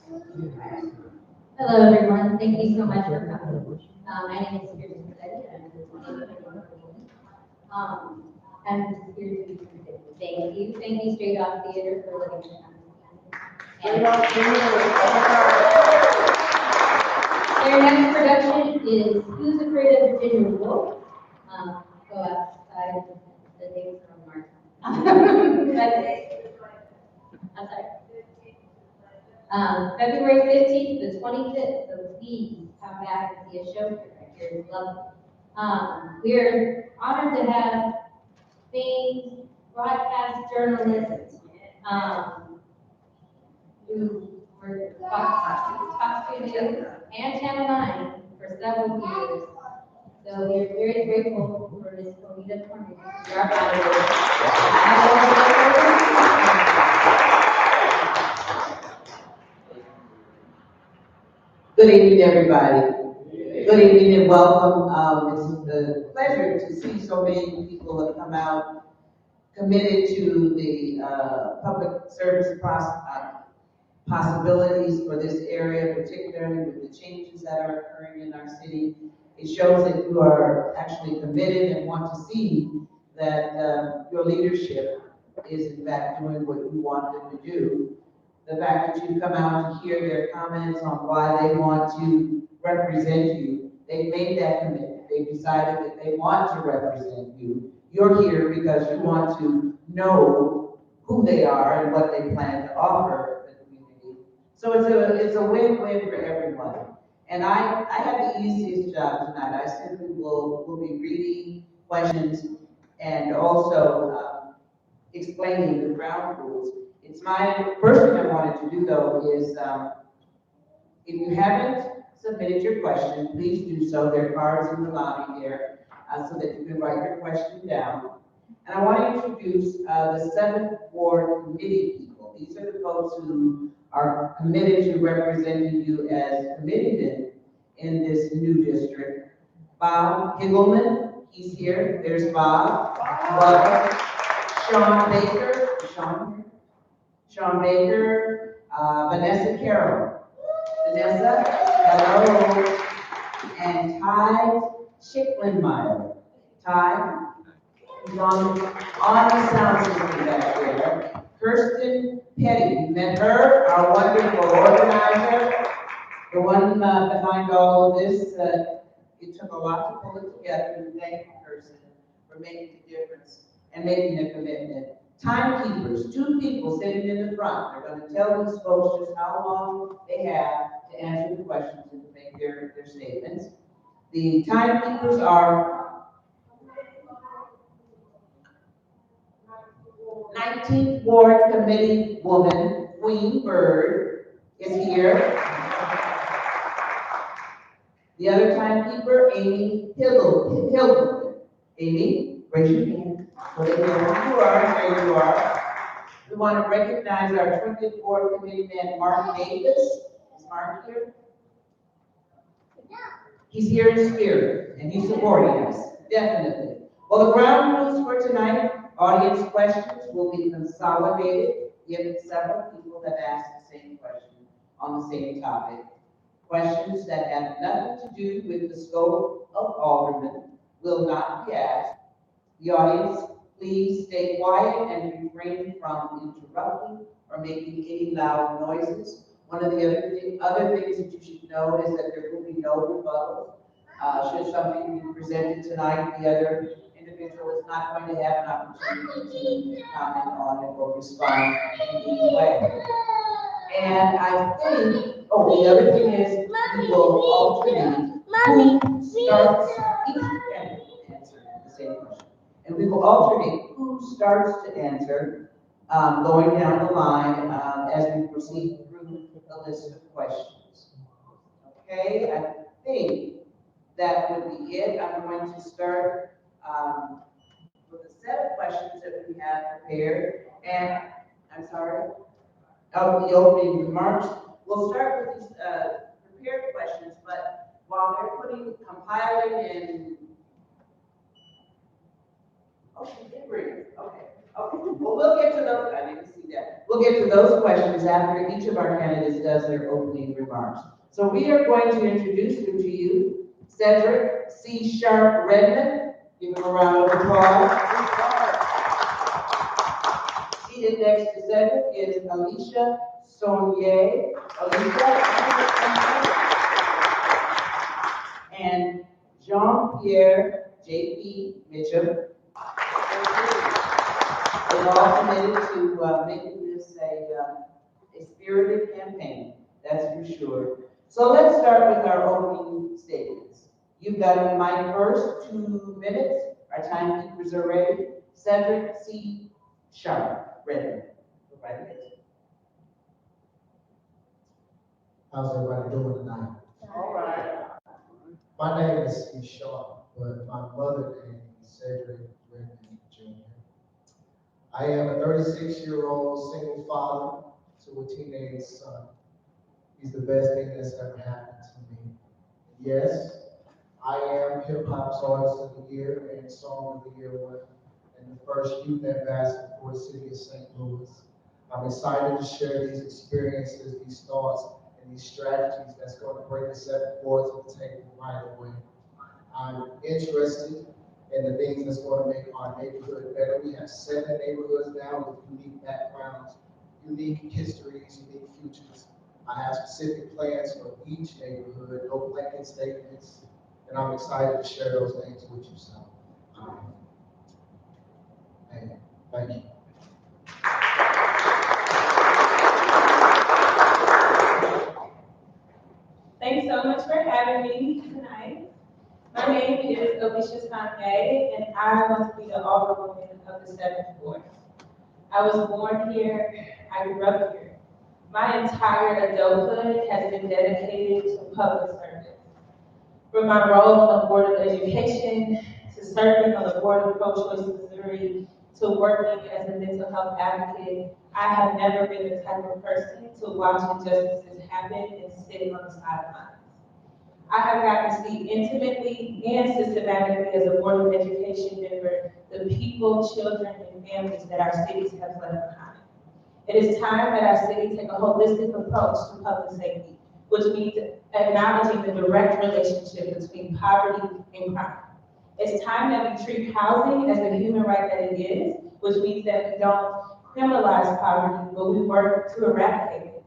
Hello, everyone. Thank you so much for coming. My name is Cedric Redmon. I'm the 2021 Um, I'm just here to do some thank you. Thank you, Straight Off Theater, for letting me come. And their next production is Who's Afraid of Virginia Woolf? Go outside. The dates are on I'm sorry. February 15th to the 25th, so please come back and see a show right here. It's lovely. We're honored to have famed broadcast journalists who were Fox Studios and Channel 9 for several years. So we're very grateful for Ms. Bonita Cormier to be our moderator. Good evening, everybody. Good evening and welcome. It's a pleasure to see so many people have come out committed to the public service possibilities for this area, particularly with the changes that are occurring in our city. It shows that you are actually committed and want to see that your leadership is in fact doing what you want them to do. The fact that you come out to hear their comments on why they want to represent you, they've made that commitment. They've decided that they want to represent you. You're here because you want to know who they are and what they plan to offer the community. So it's a win-win for everyone. And I have the easiest job tonight. I simply will be reading questions and also explaining the ground rules. It's my first thing I wanted to do though is if you haven't submitted your question, please do so. There are cards in the lobby there so that you can write your question down. And I want to introduce the 7th Ward Committee people. These are the folks who are committed to representing you as committeemen in this new district. Bob Higgleman, he's here. There's Bob. Welcome. Sean Baker. Sean Baker. Vanessa Carroll. Vanessa, hello. And Ty Schicklenmeyer. Ty, who's on the sound system back there. Kirsten Petty, you met her, our wonderful organizer, the one behind all of this. It took a lot to pull it together. Thank you, Kirsten, for making a difference and making a commitment. Timekeepers, 2 people sitting in the front. They're going to tell these folks just how long they have to answer the questions and to make their statements. The timekeepers are 19th Ward Committee woman, Queen Bird, is here. The other timekeeper, Amy Higgleman. Amy, raise your hand. So they know who you are, there you are. We want to recognize our 20th Ward Committee man, Mark Davis. Is Mark here? He's here in spirit, and he's supporting us, definitely. Well, the ground rules for tonight, audience questions will be consolidated if several people have asked the same question on the same topic. Questions that have nothing to do with the scope of Alderman will not be asked. The audience, please stay quiet and refrain from interrupting or making any loud noises. One of the other things that you should know is that there will be no rebuttal. Should something be presented tonight, the other individual is not going to have an opportunity to comment on it or respond in any way. And I think, the other thing is we will alternate who starts each candidate answering the same question. And we will alternate who starts to answer going down the line as we proceed through the list of questions. Okay, I think that would be it. I'm going to start with a set of questions that we have prepared. And I'm sorry, the opening remarks. We'll start with these prepared questions, but while they're compiling and she did bring it. Okay. Well, we'll get to those. I didn't see that. We'll We'll get to those questions after each of our candidates does their opening remarks. So we are going to introduce to you Cedric C. Redmon. Give him a round of applause. Seated next to Cedric is Alisha Sonnier. Alisha. And Jean-Pierre J.P. Mitchom. They're all committed to making this a spirited campaign, that's for sure. So let's start with our opening statements. You've got a mic first, 2 minutes. Our timekeepers are ready. Cedric C. Redmon. How's everybody doing tonight? All right. My name is Steve Sharp, but my mother name is Cedric Redmon Jr. I am a 36-year-old single father to a teenage son. He's the best thing that's ever happened to me. Yes, I am Hip Hop's Artist of the Year and Song of the Year winner and the first youth ambassador for the city of St. Louis. I'm excited to share these experiences, these thoughts, and these strategies that's going to bring the 7 boards to the table right away. I'm interested in the things that's going to make our neighborhood better. We have 7 neighborhoods now with unique backgrounds, unique histories, unique futures. I have specific plans for each neighborhood, no blanket statements, and I'm excited to share those things with you. So, thank you. Thanks so much for having me tonight. My name is Alisha Sonnier, and I want to be the alderwoman of the 7th Ward. I was born here, I grew up here. My entire adulthood has been dedicated to public service. From my role on the Board of Education, to serving on the Board of Pro-Choice Missouri, to working as a mental health advocate, I have never been the type of person to watch injustices happen and sit on the sidelines. I have gotten to see intimately and systematically as a Board of Education member the people, children, and families that our cities have left behind. It is time that our city take a holistic approach to public safety, which means acknowledging the direct relationship between poverty and crime. It's time that we treat housing as the human right that it is, which means that we don't criminalize poverty, but we work to eradicate it.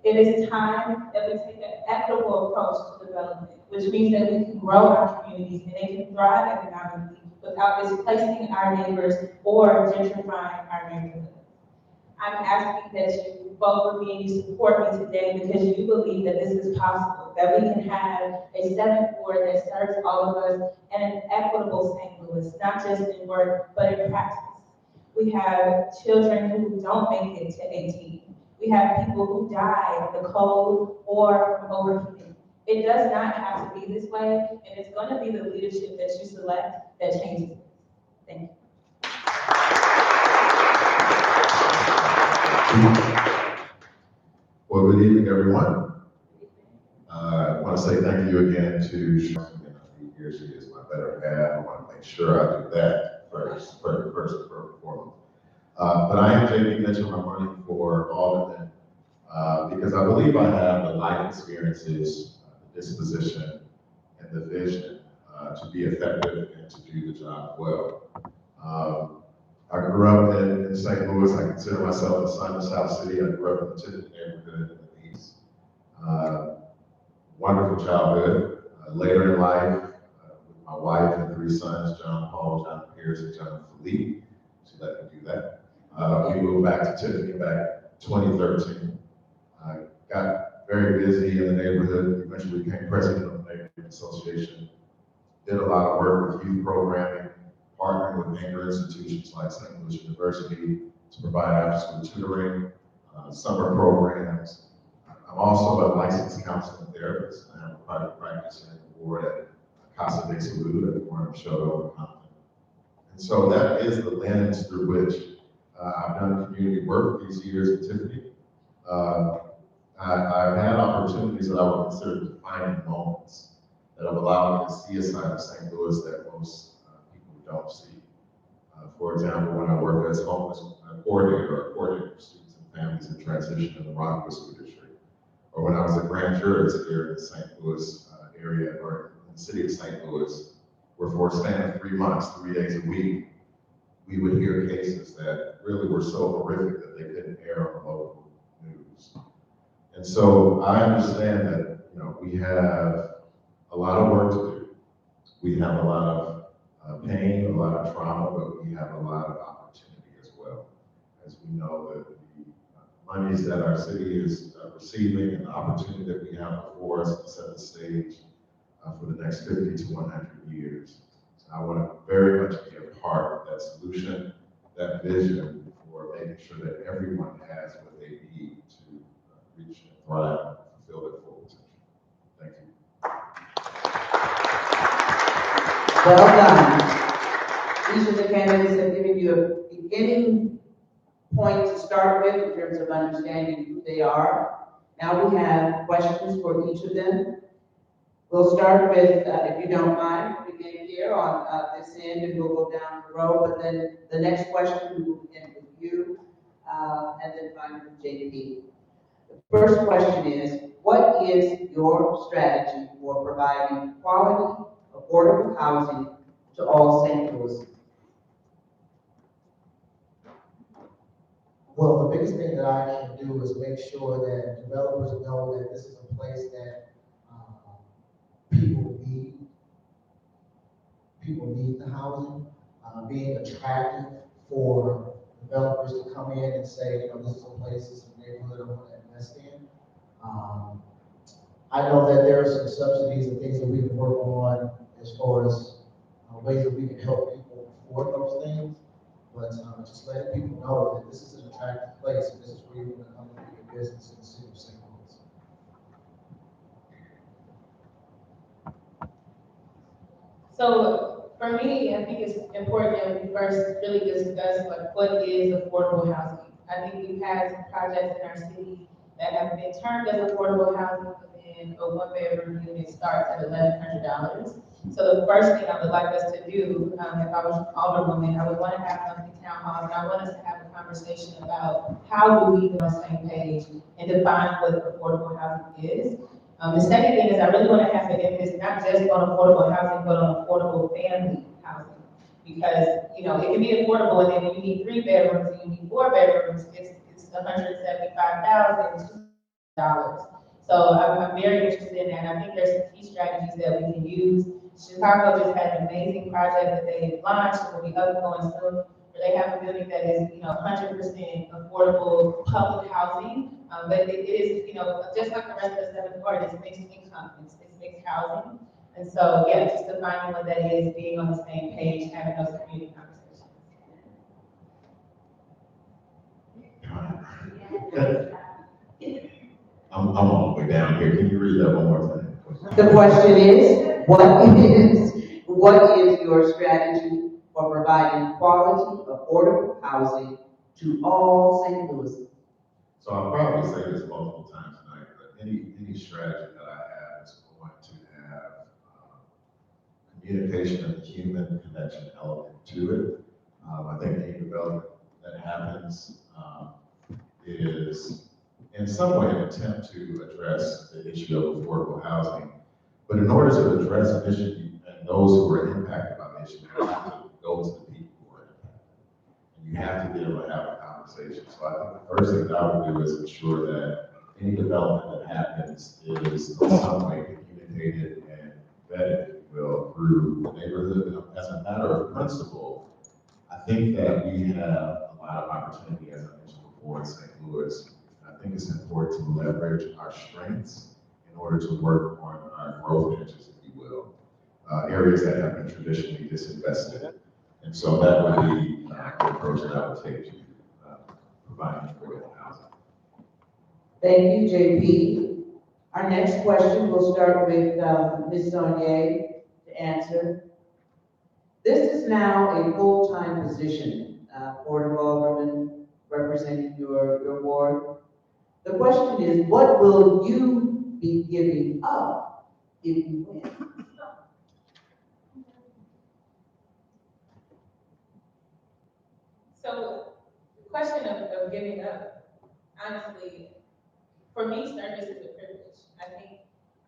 It is time that we take an equitable approach to development, which means that we can grow our communities and they can thrive economically without displacing our neighbors or gentrifying our neighborhoods. I'm asking that you vote for me and you support me today because you believe that this is possible, that we can have a 7th Ward that serves all of us and an equitable St. Louis, not just in work, but in practice. We have children who don't make it to 18. We have people who die of the cold or from overheating. It does not have to be this way, and it's going to be the leadership that you select that changes it. Thank you. Well, good evening, everyone. I want to say thank you again to Sean. Here she is my better half. I want to make sure I do that first and foremost. But I am JP Mitchom. I'm running for Alderman because I believe I have the life experiences, the disposition, and the vision to be effective and to do the job well. I grew up in St. Louis. I consider myself a son of South City. I grew up in the Tiffany neighborhood in the East. Wonderful childhood. Later in life, with my wife and 3 sons, John Paul, John Pierce, and John Philippe, she let me do that. We moved back to Tiffany back 2013. I got very busy in the neighborhood, eventually became president of the neighborhood association. Did a lot of work with youth programming, partnering with anchor institutions like St. Louis University to provide after-school tutoring, summer programs. I'm also a licensed counseling therapist. I have a private practice here in the ward at Casa de Salud at the corner of Shoto and Compton. And so that is the lens through which I've done community work these years in Tiffany. I've had opportunities that I would consider defining moments that have allowed me to see a side of St. Louis that most people don't see. For example, when I worked as homeless coordinator or coordinator for students and happens in transition in the Rockville School District. Or when I was a grand jurist here in the St. Louis area, or in the city of St. Louis, where for a span of 3 months, 3 days a week, we would hear cases that really were so horrific that they couldn't air on the local news. And so I understand that, we have a lot of work to do. We have a lot of pain, a lot of trauma, but we have a lot of opportunity as well. As we know that the monies that our city is receiving and the opportunity that we have before us to set the stage for the next 50 to 100 years. So I want to very much be a part of that solution, that vision for making sure that everyone has what they need to reach and thrive and fulfill their full potential. Thank you. Well done. Each of the candidates have given you a beginning point to start with in terms of understanding who they are. Now we have questions for each of them. We'll start with, if you don't mind, begin here on this end, and we'll go down the row. But then the next question we will begin with you, and then finally with JP. The first question is, what is your strategy for providing quality, affordable housing to all St. Louis? Well, the biggest thing that I can do is make sure that developers know that this is a place that people need. People need the housing, being attractive for developers to come in and say, this is a place, this is a neighborhood I want to invest in. I know that there are some subsidies and things that we can work on as far as ways that we can help people afford those things. But just letting people know that this is an attractive place and this is where you want to come and do your business in the city of St. Louis. So for me, I think it's important that we first really discuss what is affordable housing. I think we've had some projects in our city that have been termed as affordable housing, but then a one-bedroom unit starts at $1,100. So the first thing I would like us to do, if I was Alderwoman, I would want to have monthly town halls, and I want us to have a conversation about how do we get on the same page and define what affordable housing is. The second thing is I really want to have the emphasis not just on affordable housing, but on affordable family housing. Because, it can be affordable, and then when you need 3 bedrooms and you need 4 bedrooms, it's $175,000. So I'm very interested in that. And I think there's some key strategies that we can use. Chicago just had an amazing project that they launched and will be up and going soon, where they have a building that is, 100% affordable public housing. But it is, just like the rest of the 7th Ward, it's mixed income, it's mixed housing. And so, yeah, just defining what that is, being on the same page, having those community conversations. I'm all the way down here. Can you read that one more time? The question is, what is your strategy for providing quality, affordable housing to all St. Louis? So I'll probably say this multiple times tonight, but any strategy that I have is going to have communication and the human connection element to it. I think any development that happens is in some way an attempt to address the issue of affordable housing. But in order to address an issue and those who are impacted by the issue, you have to go to the people who are impacted. And you have to be able to have a conversation. So I think the first thing that I would do is ensure that any development that happens is in some way communicated and vetted, if you will, through the neighborhood. As a matter of principle, I think that we have a lot of opportunity, as I mentioned before, in St. Louis. I think it's important to leverage our strengths in order to work on our growth edges, if you will, areas that have been traditionally disinvested. And so that would be the approach that I would take to providing affordable housing. Thank you, JP. Our next question, we'll start with Ms. Sonnier to answer. This is now a full-time position, Board of Aldermen representing your ward. The question is, what will you be giving up if you win? So the question of giving up, honestly, for me, service is a privilege. I think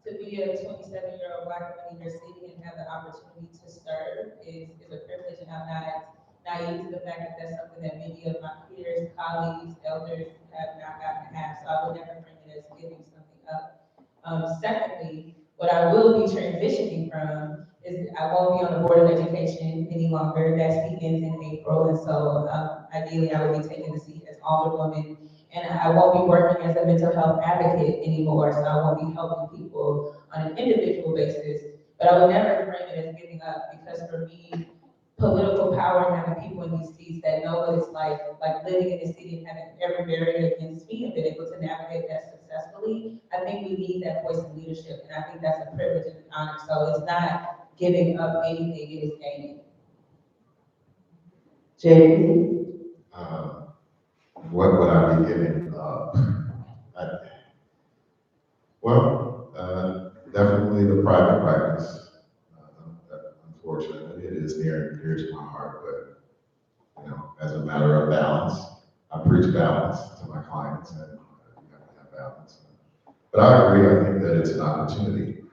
to be a 27-year-old Black woman in your city and have the opportunity to serve is a privilege, and I'm not naive to the fact that that's something that many of my peers, colleagues, elders have not gotten to have. So I would never frame it as giving something up. Secondly, what I will be transitioning from is I won't be on the Board of Education any longer. That seat ends in April, and so ideally I will be taking the seat as Alderwoman. And I won't be working as a mental health advocate anymore, so I won't be helping people on an individual basis. But I would never frame it as giving up, because for me, political power and having people in these seats that know what it's like living in this city and having every barrier against me and being able to navigate that successfully, I think we need that voice in leadership, and I think that's a privilege and an honor. So it's not giving up anything, it is gaining. Jay? What would I be giving up? Definitely the private practice. Unfortunately, it is near and dear to my heart, but as a matter of balance, I preach balance to my clients, and you have to have balance. But I agree. I think that it's an opportunity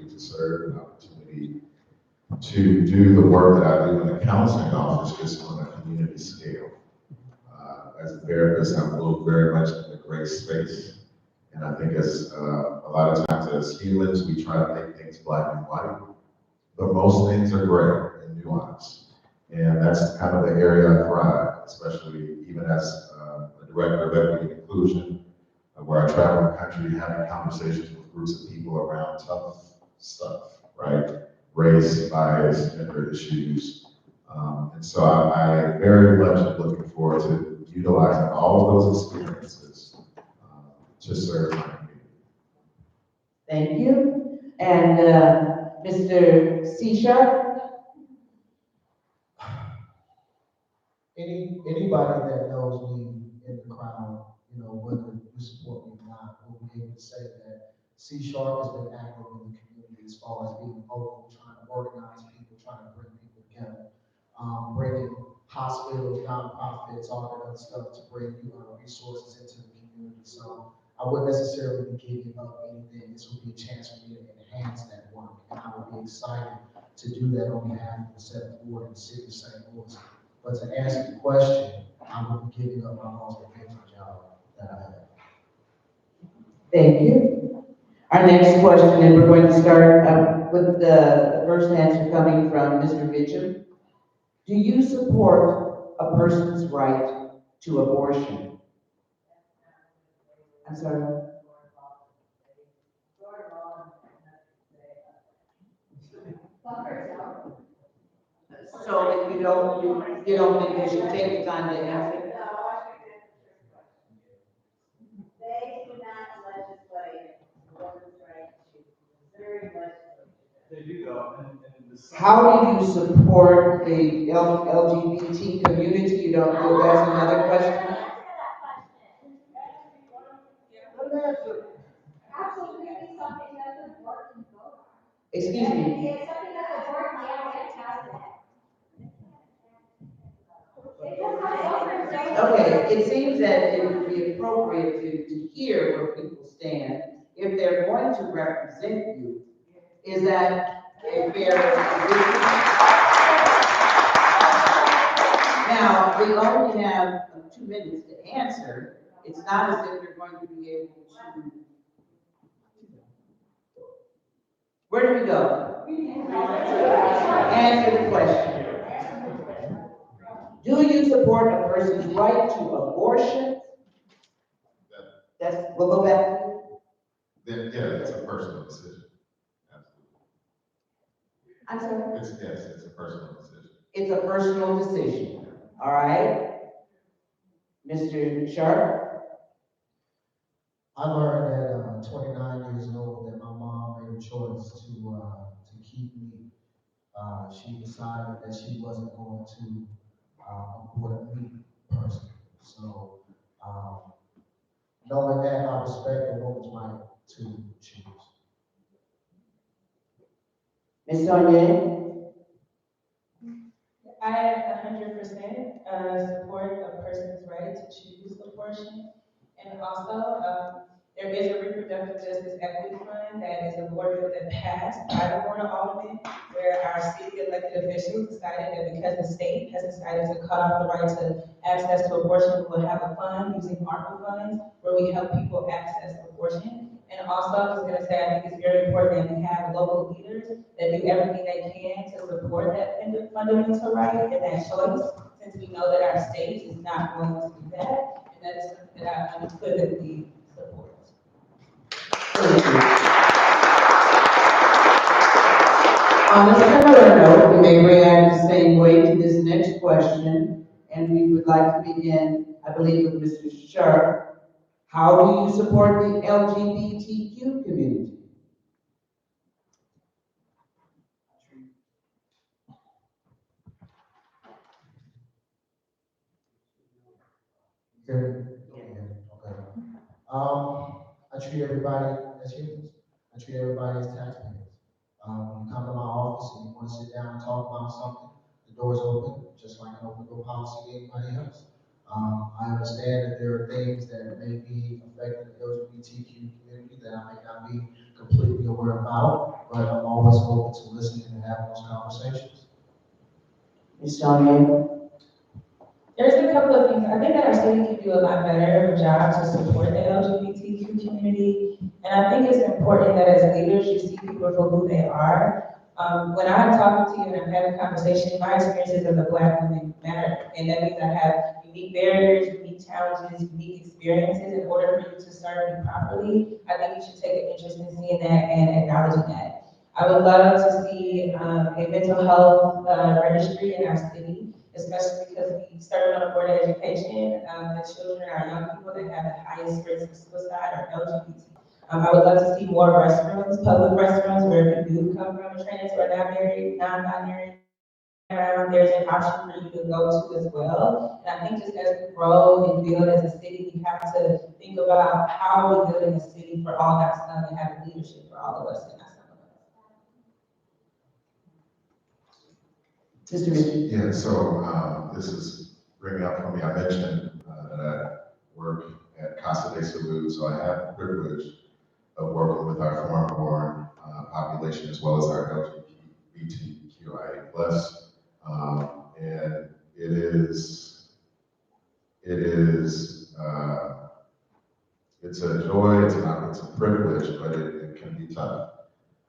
to serve, an opportunity to do the work that I do in the counseling office, just on a community scale. As a therapist, I'm moved very much in the gray space. And I think as a lot of times as humans, we try to make things black and white, but most things are gray and nuanced. And that's kind of the area I thrive, especially even as a director of equity and inclusion, where I travel the country having conversations with groups of people around tough stuff, right? Race, bias, gender issues. And so I very much am looking forward to utilizing all of those experiences to serve my community. Thank you. And Mr. C. Sharp? Anybody that knows me in the crowd, whether you support me or not, will be able to say that C Sharp has been active in the community as far as being vocal, trying to organize people, trying to bring people together, bringing hospitals, nonprofits, all that other stuff to bring resources into the community. So I wouldn't necessarily be giving up anything. This would be a chance for me to enhance that work, and I would be excited to do that on behalf of the 7th Ward and the City of St. Louis. But to answer the question, I would be giving up my most important job that I have. Thank you. Our next question, and we're going to start with the first answer coming from Mr. Mitchom. Do you support a person's right to abortion? I'm sorry. So if you don't think they should take the time to answer? They do not legislate women's right to choose. Very legislative. There you go. How do you support the LGBT community? You don't think that's another question? Absolutely, something doesn't work in both. Excuse me. If something doesn't work, yeah, fantastic. Okay, it seems that it would be appropriate to hear where people stand if they're going to represent you. Is that a fair position? Now, we only have 2 minutes to answer. It's not as if you're going to be able to. Where do we go? Answer the question. Do you support a person's right to abortion? We'll go back. Yeah, it's a personal decision. Absolutely. I'm sorry? It's a personal decision. It's a personal decision. All right. Mr. Sharp? I learned at 29 years old that my mom made a choice to keep me. She decided that she wasn't going to abort me personally. So, knowing that, I respect a woman's right to choose. Ms. Sonnier? I 100% support a person's right to choose abortion. And also, there is a reproductive justice equity fund that is a board bill that passed by the Board of Aldermen, where our city elected officials decided that because the state has decided to cut off the right to access to abortion, we will have a fund using ARPA funds where we help people access abortion. And also, I was gonna say, I think it's very important that we have local leaders that do everything they can to support that fundamental right and that choice, since we know that our state is not going to do that, and that is something that I unequivocally support. Thank you. On a similar note, we may react the same way to this next question, and we would like to begin, I believe, with Mr. Sharp. How do you support the LGBTQ community? Good. Okay. I treat everybody as humans. I treat everybody as taxpayers. When you come to my office and you want to sit down and talk about something, the door's open, just like an open door policy to anybody else. I understand that there are things that may be affecting the LGBTQ community that I may not be completely aware about, but I'm always open to listening and having those conversations. Ms. Sonnier? There's a couple of things. I think that our city can do a lot better of a job to support the LGBTQ community. And I think it's important that as leaders, you see people for who they are. When I'm talking to you and I'm having a conversation, my experiences as a Black woman matter. And that means I have unique barriers, unique challenges, unique experiences. In order for you to serve me properly, I think you should take an interest in seeing that and acknowledging that. I would love to see a mental health registry in our city, especially because we started on a board of education, the children, our young people that have the highest rates of suicide are LGBT. I would love to see more restrooms, public restrooms, where if you do come from a trans or non-binary background, there's an option for you to go to as well. And I think just as we grow and build as a city, we have to think about how we build in a city for all that stuff and have leadership for all of us and not some of us. Mr. Mitchell? Yeah, so this is bringing up for me. I mentioned that I work at Casa de Salud, so I have the privilege of working with our foreign-born population as well as our LGBTQIA+. And it's a joy, it's a privilege, but it can be tough.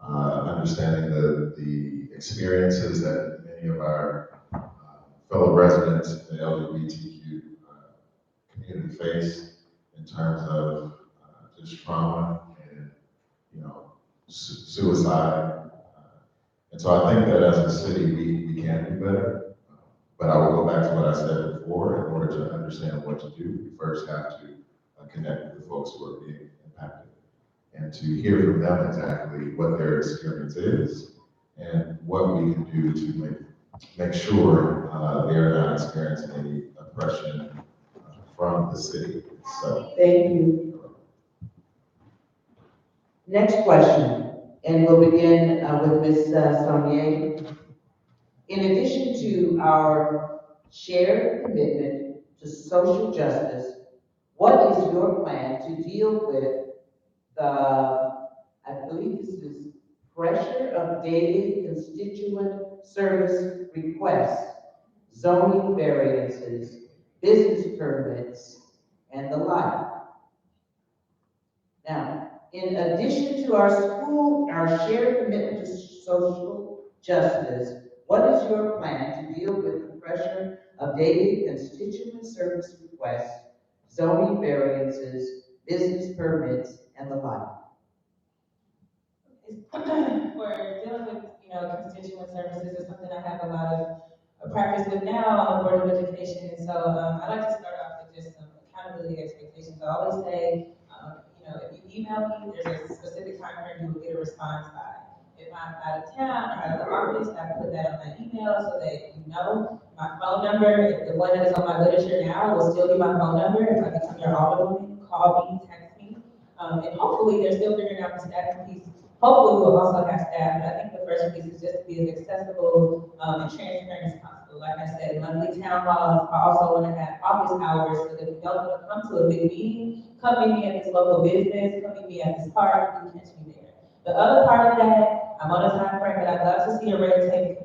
Understanding the experiences that many of our fellow residents in the LGBTQ community face in terms of just trauma and, suicide. And so I think that as a city, we can do better. But I will go back to what I said before. In order to understand what to do, we first have to connect with the folks who are being impacted and to hear from them exactly what their experience is and what we can do to make sure they're not experiencing any oppression from the city itself. Thank you. Next question, and we'll begin with Ms. Sonnier. In addition to our shared commitment to social justice, what is your plan to deal with the, I believe this is pressure of daily constituent service requests, zoning variances, business permits, and the like? Now, in addition to our shared commitment to social justice, what is your plan to deal with the pressure of daily constituent service requests, zoning variances, business permits, and the like? For dealing with, constituent services is something I have a lot of practice with now on the Board of Education. And so I like to start off with just some accountability expectations. I always say, if you email me, there's a specific time frame you will get a response by. If I'm out of town or out of the office, I put that on my email so that you know my phone number. If the one that is on my literature now will still be my phone number. If I become your alderman, call me, text me. And hopefully they're still figuring out the staffing piece. Hopefully we'll also have staff, but I think the first piece is just to be as accessible and transparent as possible. like I said, monthly town halls. I also want to have office hours, so that if you don't want to come to a big meeting, come meet me at this local business, come meet me at this park, you can catch me there. The other part of that, I'm on a time frame, but I'd love to see a red tape committee